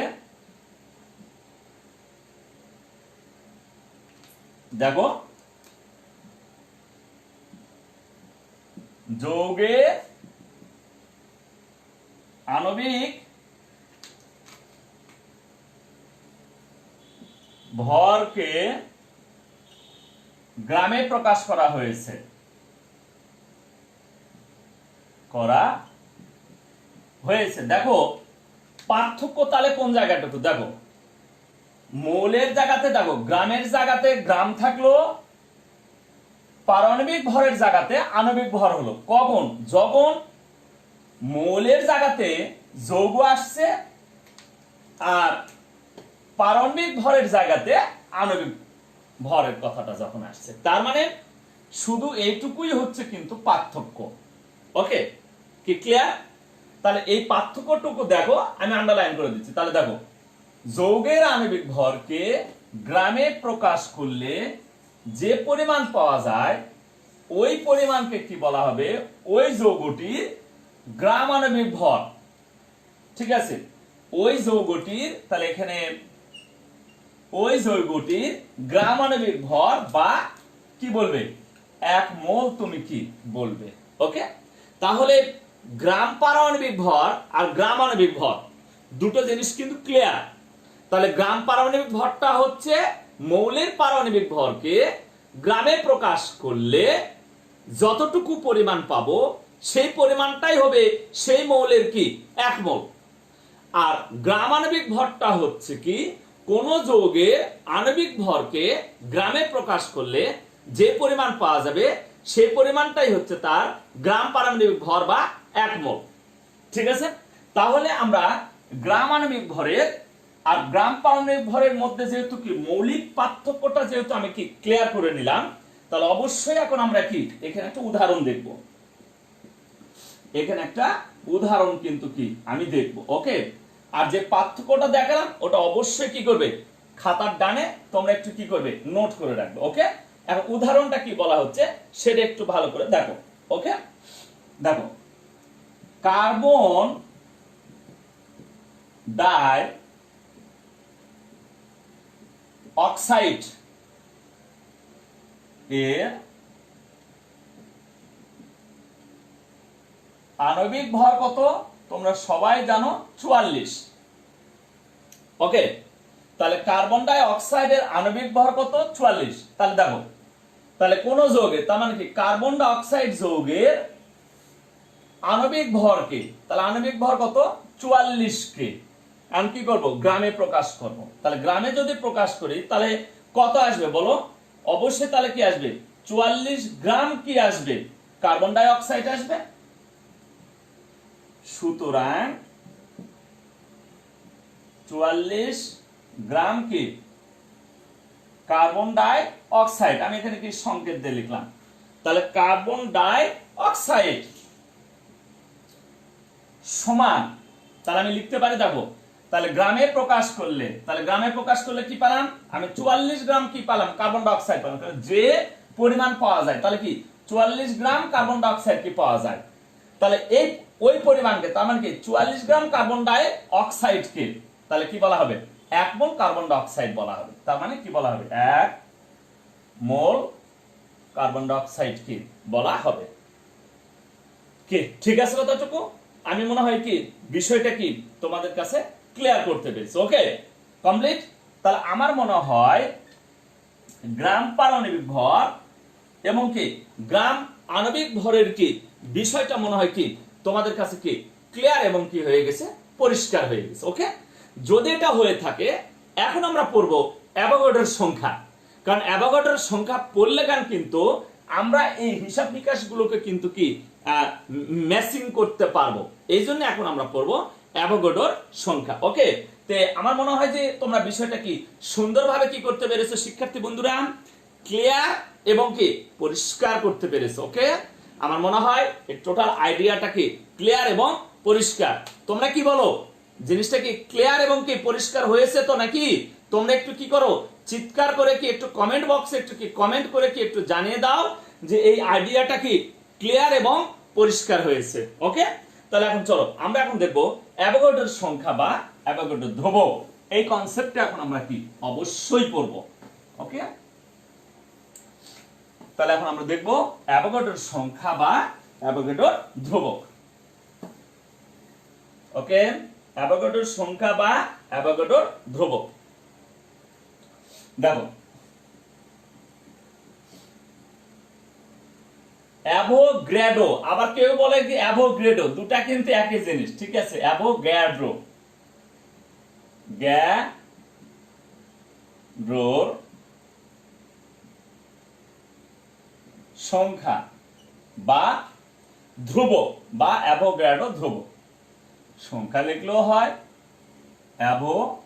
দেখো, যৌগের আণবিক ভরকে গ্রামে প্রকাশ করা হয়েছে, দেখো পার্থক্য তাহলে কোন জায়গাটা, তো দেখো মৌলের জায়গাতে দেখো, গ্রামের জায়গাতে গ্রাম থাকলো, পারমাণবিক ভরের জায়গাতে আণবিক ভর হলো। কখন? যখন মৌলের জায়গাতে যৌগ আসছে আর পারমাণবিক ভরের জায়গাতে আণবিক ভরের কথাটা যখন আসছে, তার মানে শুধু এইটুকুই হচ্ছে কিন্তু পার্থক্য। ওকে, কি ক্লিয়ার? তাহলে এই পার্থক্যটুকু দেখো, আমি আন্ডারলাইন করে দিচ্ছি। তাহলে দেখো, যৌগের আণবিক ভরকে গ্রামে প্রকাশ করলে যে পরিমাণ পাওয়া যায় ওই পরিমাণকে কি বলা হবে, ওই যৌগটির গ্রাম আণবিক ভর। ঠিক আছে, ওই যৌগটির, তাহলে এখানে ওই যৌগটির গ্রাম আণবিক ভর বা কি বলবে, এক মোল তুমি কি বলবে। ওকে, তাহলে গ্রাম পারমাণবিক ভর আর গ্রাম আণবিক ভর দুটো জিনিস কিন্তু ক্লিয়ার। তাহলে গ্রাম পারমাণবিক ভরটা হচ্ছে মৌলের পারমাণবিক ভরকে গ্রামে প্রকাশ করলে যতটুকু পরিমাণ পাবো সেই পরিমাণটাই হবে সেই মৌলের কি, এক মোল। আর গ্রাম আণবিক ভরটা হচ্ছে কি, কোন যৌগের আণবিক ভরকে গ্রামে প্রকাশ করলে যে পরিমাণ পাওয়া যাবে সেই পরিমাণটাই হচ্ছে তার গ্রাম পারমাণবিক ভর বা এক মোল। ঠিক আছে, তাহলে আমরা গ্রাম আণবিক ভরের আর গ্রাম পারমাণবিক ভরের মধ্যে যেহেতু কি মৌলিক পার্থক্যটা যেহেতু আমি কি ক্লিয়ার করে নিলাম, তাহলে অবশ্যই এখন আমরা কি এখানে একটা উদাহরণ দেখব। এখানে একটা উদাহরণ কিন্তু কি আমি দেখব। ওকে, আর যে পার্থক্যটা দেখালাম ওটা অবশ্যই কি করবে, খাতার ডানে তোমরা একটু কি করবে, নোট করে রাখবে। ওকে, এখন উদাহরণটা কি বলা হচ্ছে সেটা একটু ভালো করে দেখো। ওকে, দেখো কার্বন ডাই অক্সাইড এর আণবিক ভর কত তোমরা সবাই জানো, 44। ওকে, তাহলে কার্বন ডাই অক্সাইডের আণবিক ভর কত, 44। তাহলে দেখো, তাহলে কোন যৌগের, তার মানে কি কার্বন ডাই অক্সাইড যৌগের আণবিক ভর কি, তাহলে আণবিক ভর কত, 44 কে আমি কি করব, গ্রামে প্রকাশ করব। তাহলে গ্রামে যদি প্রকাশ করি তাহলে কত আসবে বলো, অবশ্যই তাহলে কি আসবে 44 গ্রাম কি আসবে কার্বন ডাই অক্সাইড আসবে। সুতরাং 44 গ্রাম কি কার্বন ডাই অক্সাইড, আমি এখানে কি সংকেত দিয়ে লিখলাম, তাহলে কার্বন ডাই অক্সাইড সমান, তাহলে আমি লিখতে পারি দেখো, তাহলে গ্রামে প্রকাশ করলে, তাহলে গ্রামে প্রকাশ করলে কি পেলাম আমি 44 গ্রাম কি পেলাম কার্বন ডাই অক্সাইড পেলাম, যে পরিমাণ পাওয়া যায় তাহলে কি 44 গ্রাম কার্বন ডাই অক্সাইড কি পাওয়া যায়, তাহলে এই ওই পরিমাণকে, তার মানে কি 44 গ্রাম কার্বন ডাই অক্সাইড কে তাহলে কি বলা হবে 1 মোল কার্বন ডাই অক্সাইড বলা হবে। তার মানে কি বলা হবে 1 মোল কার্বন ডাই অক্সাইড কি বলা হবে। কি ঠিক আছে কতটুকু? আমি মনে হয় কি বিষয়টা কি তোমাদের কাছে ক্লিয়ার করতে পেরেছি। ওকে কমপ্লিট। তাহলে আমার মনে হয় গ্রাম পারমাণবিক ভর এবং কি গ্রাম আণবিক ভরের কি বিষয়টা মনে হয় কি তোমাদের কাছে কি ক্লিয়ার এবং কি হয়ে গেছে, পরিষ্কার হয়ে গেছে। ওকে, যদি এটা হয়ে থাকে এখন আমরা পড়ব অ্যাভোগাড্রোর সংখ্যা, কারণ অ্যাভোগাড্রোর সংখ্যা পড়লে গান কিন্তু আমরা এই হিসাব নিকাশ গুলোকে কিন্তু কি ম্যাচিং করতে পারবো, এই জন্য এখন আমরা পড়ব অ্যাভোগাড্রোর সংখ্যা। ওকে, তে আমার মনে হয় যে তোমরা বিষয়টা কি সুন্দরভাবে কি করতে পেরেছো শিক্ষার্থী বন্ধুরা, ক্লিয়ার এবং কি পরিষ্কার করতে পেরেছো। ওকে, আমার মনে হয় এই টোটাল আইডিয়াটা কি ক্লিয়ার এবং পরিষ্কার। তোমরা কি বলো, জিনিসটা কি ক্লিয়ার এবং কি পরিষ্কার হয়েছে তো নাকি? তোমরা একটু কি করো, চিৎকার করে কি একটু কমেন্ট বক্সে একটু কি কমেন্ট করে কি একটু জানিয়ে দাও যে এই আইডিয়াটা কি ক্লিয়ার এবং পরিষ্কার হয়েছে। ওকে, তাহলে এখন চলো আমরা এখন দেখবো অ্যাভোগাড্রোর সংখ্যা বা অ্যাভোগাড্রো ধ্রুবক, এই কনসেপ্টটা এখন আমরা কি অবশ্যই পড়বো। ওকে, তাহলে এখন আমরা দেখবো অ্যাভোগাড্রোর সংখ্যা বা অ্যাভোগাড্রোর ধ্রুবক। ওকে, অ্যাভোগাড্রোর সংখ্যা বা অ্যাভোগাড্রোর ধ্রুবক। দেখো অ্যাভোগ্যাড্রো, আবার কেউ বলে কি অ্যাভোগ্যাড্রো, দুটা কিন্তু একই জিনিস, ঠিক আছে। অ্যাভোগ্যাড্রো, গ্যাড্রোর সংখ্যা বা ধ্রুবক বা অ্যাভোগ্যাড্রো ধ্রুবক, সংখ্যা লিখলেও হয় অ্যাভোগ্যাড্রোর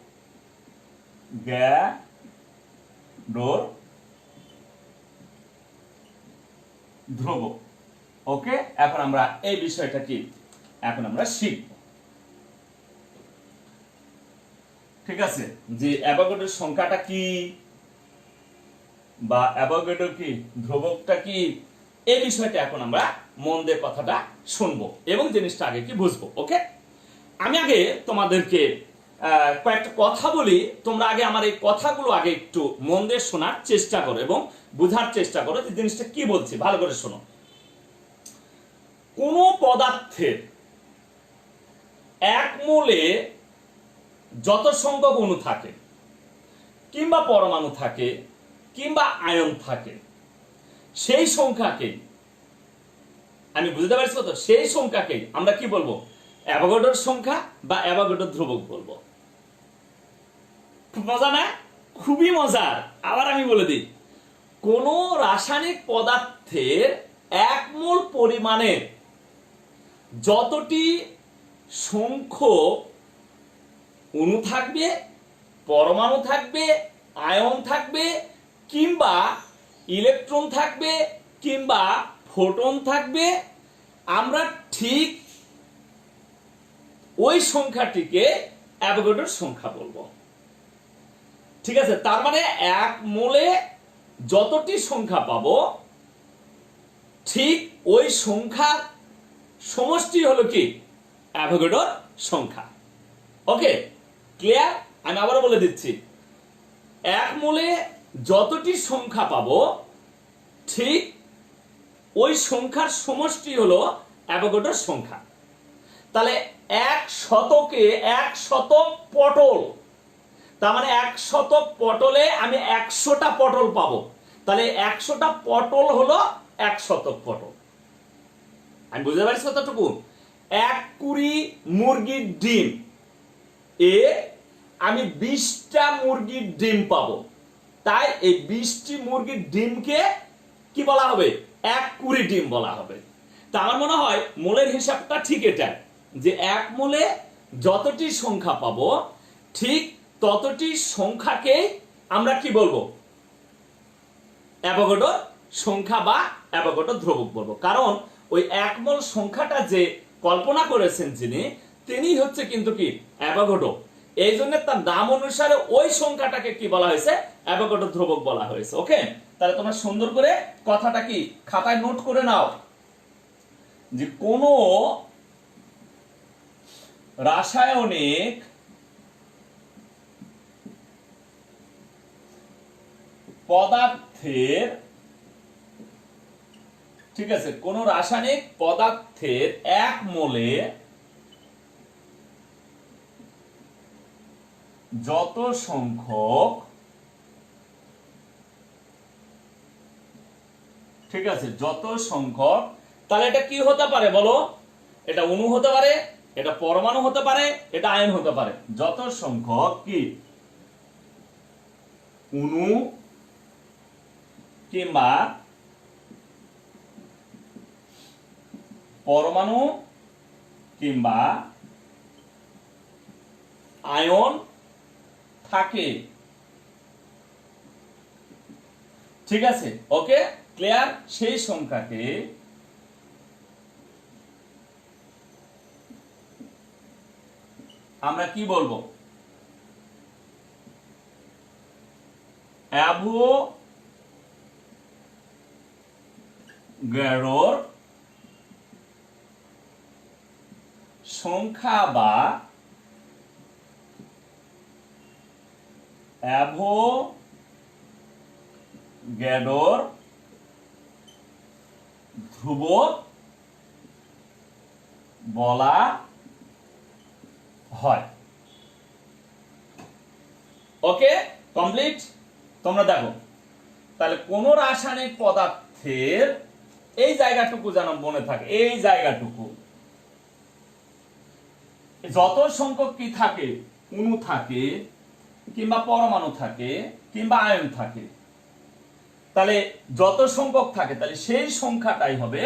ধ্রুবক। ওকে, এখন আমরা এই বিষয়টা কি এখন আমরা শিখব। ঠিক আছে, যে অ্যাভোগাড্রোর সংখ্যাটা কি বা অ্যাভোগাড্রো কি ধ্রুবকটা কি, এই বিষয়টা এখন আমরা মন দিয়ে কথাটা শুনবো এবং জিনিসটা আগে কি বুঝবো। ওকে, আমি আগে তোমাদেরকে কয়েকটা কথা বলি, তোমরা আগে আমার এই কথাগুলো আগে একটু মন দিয়ে শোনার চেষ্টা করো এবং বুঝার চেষ্টা করো যে জিনিসটা কি বলছি, ভালো করে শোনো। কোন পদার্থের এক মোলে যত সংখ্যক অণু থাকে কিংবা পরমাণু থাকে কিংবা আয়ন থাকে, সেই সংখ্যাকে আমি বুঝতে পারছি তো, সেই সংখ্যাকে আমরা কি বলবো অ্যাভোগাড্রোর সংখ্যা বা অ্যাভোগাড্রো ধ্রুবক বলবো। খুব মজা না? খুবই মজার। আবার আমি বলে দিই, কোন রাসায়নিক পদার্থের এক মোল পরিমাণের যতটি সংখ্যক অণু থাকবে, পরমাণু থাকবে, আয়ন থাকবে কিংবা ইলেকট্রন থাকবে কিংবা ফোটন থাকবে, আমরা ঠিক ওই সংখ্যাটিকে অ্যাভোগাড্রোর সংখ্যা বলবো। ঠিক আছে, তার মানে এক মোলে যতটি সংখ্যা পাবো ঠিক ওই সংখ্যার সমষ্টি হলো কি অ্যাভোগাড্রোর সংখ্যা। ওকে, ক্লিয়ার? আমি আবারও বলে দিচ্ছি, এক মোলে যতটি সংখ্যা পাবো ঠিক ওই সংখ্যার সমষ্টি হলো অ্যাভোগাড্রোর সংখ্যা। তাহলে 1 শতকে 1 শতক পটল, তার মানে 1 শতক পটলে আমি 100টা পটল পাবো, তাহলে 100টা পটল হলো 1 শতক পটল। আমি বুঝতে পারছি কতটুকু? 1 কুড়ি মুরগির ডিম এ আমি 20টা মুরগির ডিম পাবো, তাই এই 20টি মুরগির ডিমকে কি বলা হবে? 1 কুড়ি ডিম বলা হবে। তা আমার মনে হয় মোলের হিসাবটা ঠিক এটা, যে 1 মোলে যতটি সংখ্যা পাবো ঠিক ততটি সংখ্যাকেই আমরা কি বলবো? অ্যাভোগাড্রো সংখ্যা বা অ্যাভোগাড্রো ধ্রুবক বলবো। কারণ ওই 1 মোল সংখ্যাটা যে কল্পনা করেছেন তিনি হচ্ছে কিন্তু কি অ্যাভোগাড্রো। এই জন্য তার নাম অনুসারে ওই সংখ্যাটাকে কি বলা হয়েছে? অ্যাভোগাড্রো ধ্রুবক বলা হয়েছে। ওকে, তাহলে তোমরা সুন্দর করে কথাটা কি খাতায় নোট করে নাও, যে কোন রাসায়নিক পদার্থের, ঠিক আছে, কোন রাসায়নিক পদার্থের 1 মোলে যত সংখ্যক, ঠিক আছে, যত সংখ্যক, তাহলে এটা কি হতে পারে বলো? এটা অণু হতে পারে, এটা পরমাণু হতে পারে, এটা আয়ন হতে পারে। যত সংখ্যক কি অণু কিংবা পরমাণু কিংবা আয়ন থাকে, ঠিক আছে, ওকে, ক্লিয়ার? সেই সংখ্যাকে আমরা কি বলবো? অ্যাভোগাড্রোর সংখ্যা বা অ্যাভোগাড্রোর ধ্রুবক বলা হয়। ওকে, কমপ্লিট? তোমরা দেখো, তাহলে কোন রাসায়নিক পদার্থের, এই জায়গাটুকু যেন মনে থাকে, এই জায়গাটুকু যত সংখ্যক কি থাকে, অণু থাকে কিংবা পরমাণু থাকে কিংবা আয়ন থাকে, তাহলে যত সংখ্যক থাকে তাহলে সেই সংখ্যাটাই হবে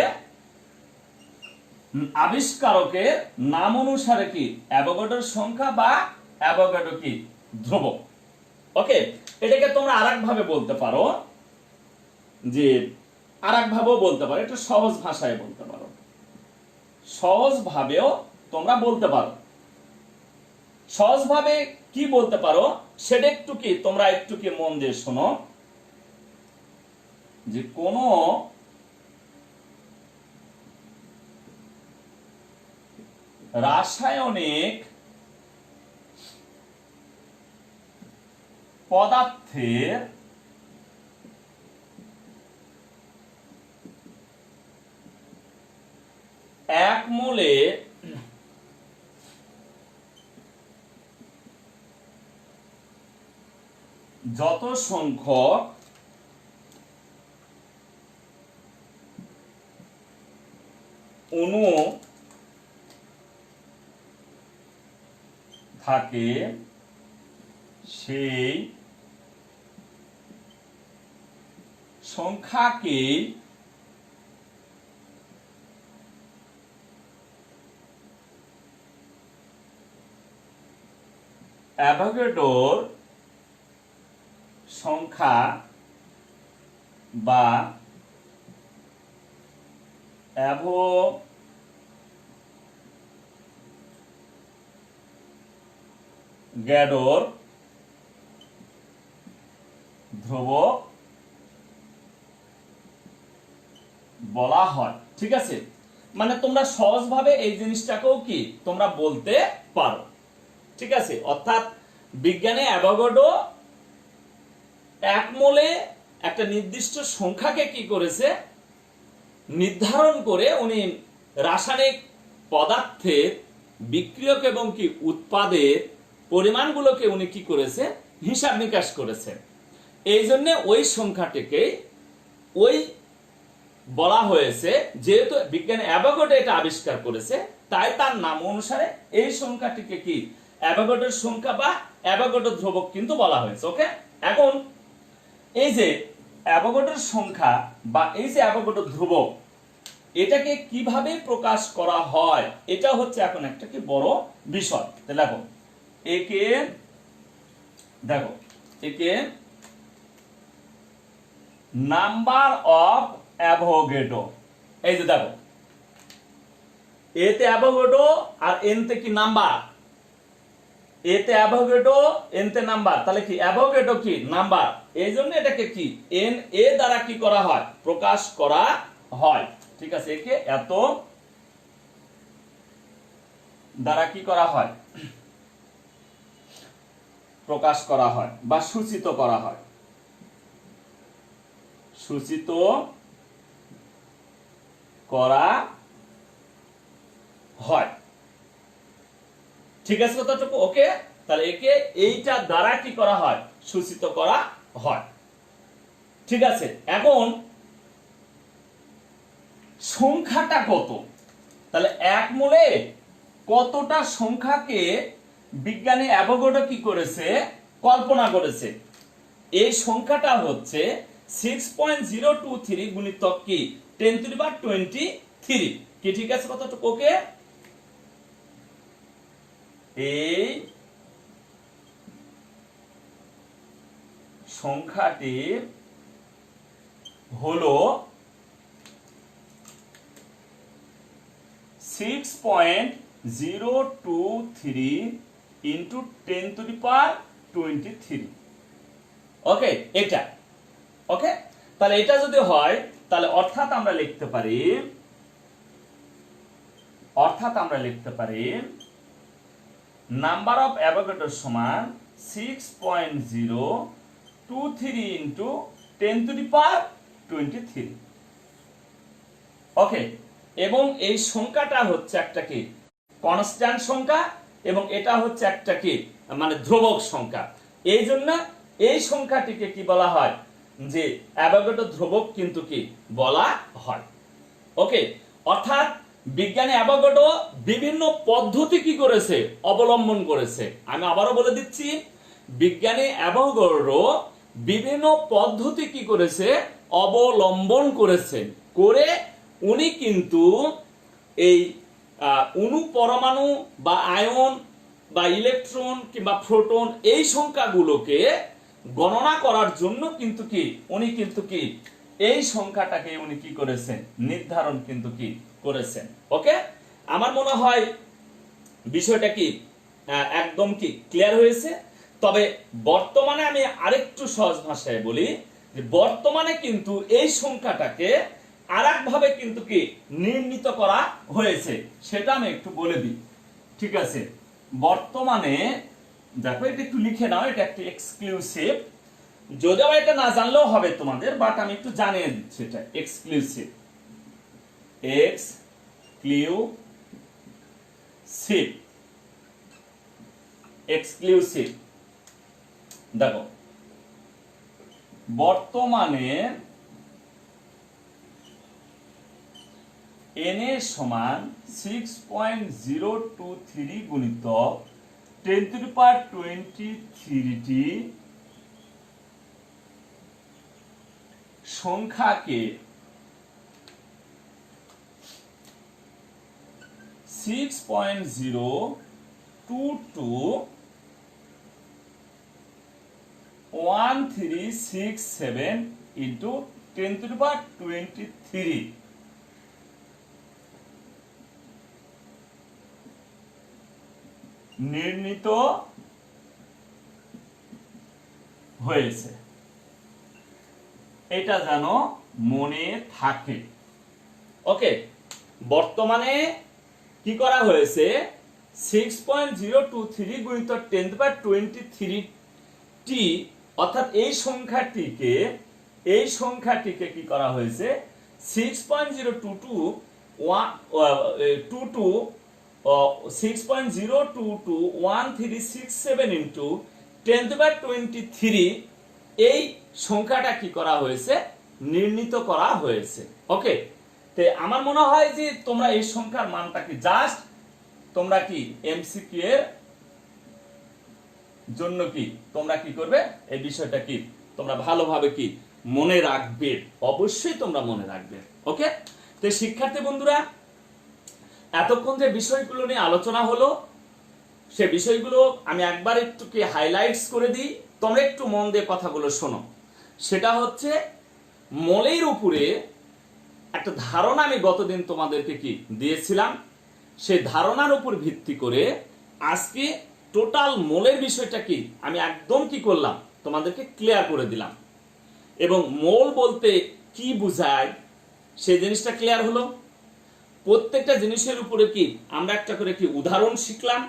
আবিষ্কারকের নাম অনুসারে কি অ্যাভোগাড্রোর সংখ্যা বা অ্যাভোগাড্রো কি ধ্রুবক। ওকে, এটাকে তোমরা আরেক ভাবে বলতে পারো, যে আরেক ভাবেও বলতে পারো, একটু সহজ ভাষায় বলতে পারো, সহজ ভাবেও তোমরা বলতে পারো। সহজ ভাবে কি বলতে পারো সেটা একটু কি তোমরা একটু কি মন দিয়ে শোনো, যে কোন রাসায়নিক পদার্থের এক মোলে যত সংখ্যক অণু থাকে সেই সংখ্যাকে অ্যাভোগাড্রোর সংখ্যা বা অ্যাভোগাড্রোর ধ্রুবক বলা হয়। ঠিক আছে, মানে তোমরা সহজভাবে এই জিনিসটাকেও কি তোমরা বলতে পারো। ঠিক আছে, অর্থাৎ বিজ্ঞানে অ্যাভোগাড্রো এক মোলে একটা নির্দিষ্ট সংখ্যাকে কি করেছে, নির্ধারণ করে উনি রাসায়নিক পদার্থের বিক্রিয়ক এবং কি উৎপাদের পরিমাণগুলোকে উনি কি করেছে, হিসাব নিকাশ করেছে। এই জন্য ওই সংখ্যাটিকে ওই বলা হয়েছে, যেহেতু বিজ্ঞানী অ্যাভোগাড্রো এটা আবিষ্কার করেছে, তাই তার নাম অনুসারে এই সংখ্যাটিকে কি অ্যাভোগাড্রোর সংখ্যা বা অ্যাভোগাড্রো ধ্রুবক কিন্তু বলা হয়েছে। ওকে, এখন এই যে অ্যাভোগাড্রোর সংখ্যা বা এই যে অ্যাভোগাড্রো ধ্রুবক, এটাকে কিভাবে প্রকাশ করা হয়, এটা হচ্ছে এখন একটা কি বড় বিষয়। দেখো একে নাম্বার অফ অ্যাভোগাড্রো, এই যে দেখো এতে অ্যাভোগাড্রো আর এনতে কি নাম্বার, এতে অ্যাভোগাড্রো এনতে নাম্বার, তাহলে কি অ্যাভোগাড্রো কি নাম্বার, এই জন্য এটাকে কি এন এ দ্বারা কি করা হয়, প্রকাশ করা হয়। ঠিক আছে, একে এত দ্বারা কি করা হয়, প্রকাশ করা হয় বা সূচিত করা হয়, সূচিত করা হয়। ঠিক আছে কতটুকু? ওকে, তাহলে একে এইটা দ্বারা কি করা হয়, সূচিত করা হয়। ঠিক আছে, এখন সংখ্যাটা কত, তাহলে এক মোলে কতটা সংখ্যাকে বিজ্ঞানী অ্যাভোগাড্রো কি করেছে, কল্পনা করেছে। এই সংখ্যাটা হচ্ছে 6.023 গুণিতক কি 10⁻23 কি। ঠিক আছে কতটুকু? ওকে, এই সংখ্যাটি হলো 6.023 ইন্টু 10⁻23। ওকে, এটা ওকে, তাহলে এটা যদি হয় তাহলে অর্থাৎ আমরা লিখতে পারি নাম্বার অফ অ্যাভোগাড্রো সমান 6.023 ইন্টু 10⁻23। ওকে, এবং এই সংখ্যাটা হচ্ছে একটা কি কনস্ট্যান্ট সংখ্যা এবং এটা হচ্ছে একটা কি মানে ধ্রুবক সংখ্যা। এই জন্য এই সংখ্যাটিকে কি বলা হয়, যে অ্যাভোগাড্রো ধ্রুবক কিন্তু কি বলা হয়। ওকে, অর্থাৎ বিজ্ঞানী অ্যাভোগাড্রো বিভিন্ন পদ্ধতি কি করেছে, অবলম্বন করেছে। আমি আবারও বলে দিচ্ছি, বিজ্ঞানী অ্যাভোগাড্রো বিভিন্ন পদ্ধতি কি করেছে, অবলম্বন করেছেন, করে উনি কিন্তু এই অণু পরমাণু বা আয়ন বা ইলেকট্রন কিংবা প্রোটন এই সংখ্যাগুলোকে গণনা করার জন্য কিন্তু কি উনি কিন্তু কি এই সংখ্যাটাকে উনি কি করেছেন, নির্ধারণ কিন্তু কি করেছেন। ওকে, আমার মনে হয় বিষয়টা কি একদম কি ক্লিয়ার হয়েছে। তবে বর্তমানে আমি আরেকটু সহজ ভাষায় বলি, যে বর্তমানে কিন্তু এই সংখ্যাটাকে আরেকভাবে কিন্তু কি নির্ণীত করা হয়েছে, সেটা আমি একটু বলে দিই। ঠিক আছে, বর্তমানে দেখো এটা একটু লিখে নাও, এটা একটা এক্সক্লুসিভ, যদিও এটা না জানলেও হবে তোমাদের, বাট আমি একটু জানিয়ে দিচ্ছি, এটা এক্সক্লুসিভ, এক্সক্লুসিভ। দেখো বর্তমানে n এর সমান 6.023 গুণিতক 10⁻23টি সংখ্যাকে 6.0221367 ইন্টু 10⁻23 নির্ণীত হয়েছে। এটা যেন মনে থাকে। ওকে, বর্তমানে কি করা হয়েছে, 6.023 গুণিতক 10⁻23টি অর্থাৎ এই সংখ্যাটিকে কি করা হয়েছে, 6.0221367 ইন্টু 10⁻23 এই সংখ্যাটা কি করা হয়েছে, নির্ণীত করা হয়েছে। ওকে, তো আমার মনে হয় যে তোমরা এই সংখ্যার মানটা কি জাস্ট তোমরা কি এমসিকিউ এর জন্য কি তোমরা কি করবে, এই বিষয়টা কি তোমরা ভালোভাবে কি মনে রাখবে, অবশ্যই তোমরা মনে রাখবে। ওকে, তো শিক্ষার্থী বন্ধুরা, এতক্ষণ যে বিষয়গুলো নিয়ে আলোচনা হলো সে বিষয়গুলো আমি একবার একটু কি হাইলাইটস করে দিই, তোমরা একটু মন দিয়ে কথাগুলো শোনো। সেটা হচ্ছে মলের উপরে একটা ধারণা আমি গতদিন তোমাদেরকে কি দিয়েছিলাম, সেই ধারণার উপর ভিত্তি করে আজকে টোটাল মোলের বিষয়টা কি আমি একদম কি করলাম তোমাদেরকে ক্লিয়ার করে দিলাম, এবং মোল বলতে কি বোঝায় সেই জিনিসটা ক্লিয়ার হলো। প্রত্যেকটা জিনিসের উপরে কি আমরা একটা করে কি উদাহরণ শিখলাম,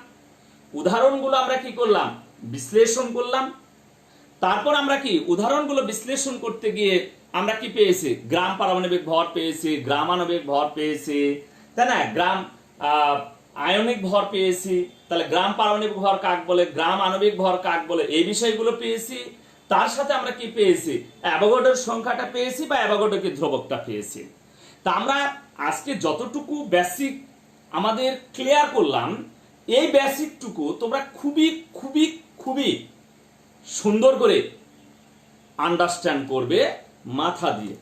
উদাহরণগুলো আমরা কি করলাম বিশ্লেষণ করলাম। তারপর আমরা কি উদাহরণগুলো বিশ্লেষণ করতে গিয়ে আমরা কি পেয়েছি, গ্রাম পারমাণবিক ভর পেয়েছি, গ্রাম আণবিক ভর পেয়েছি, তাই না, গ্রাম আয়নিক ভর পেয়েছি। তাহলে গ্রাম পারমাণবিক ভর কাক বলে, গ্রাম আণবিক ভর কাক বলে, এই বিষয়গুলো পেয়েছি। তার সাথে আমরা কি পেয়েছি, অ্যাভোগাড্রোর সংখ্যাটা পেয়েছি বা অ্যাভোগাড্রো কি ধ্রুবকটা পেয়েছি। তা আমরা আজকে যতটুকু বেসিক আমাদের ক্লিয়ার করলাম, এই বেসিকটুকু তোমরা খুবই খুবই খুবই সুন্দর করে আন্ডারস্ট্যান্ড করবে মাথা দিয়ে।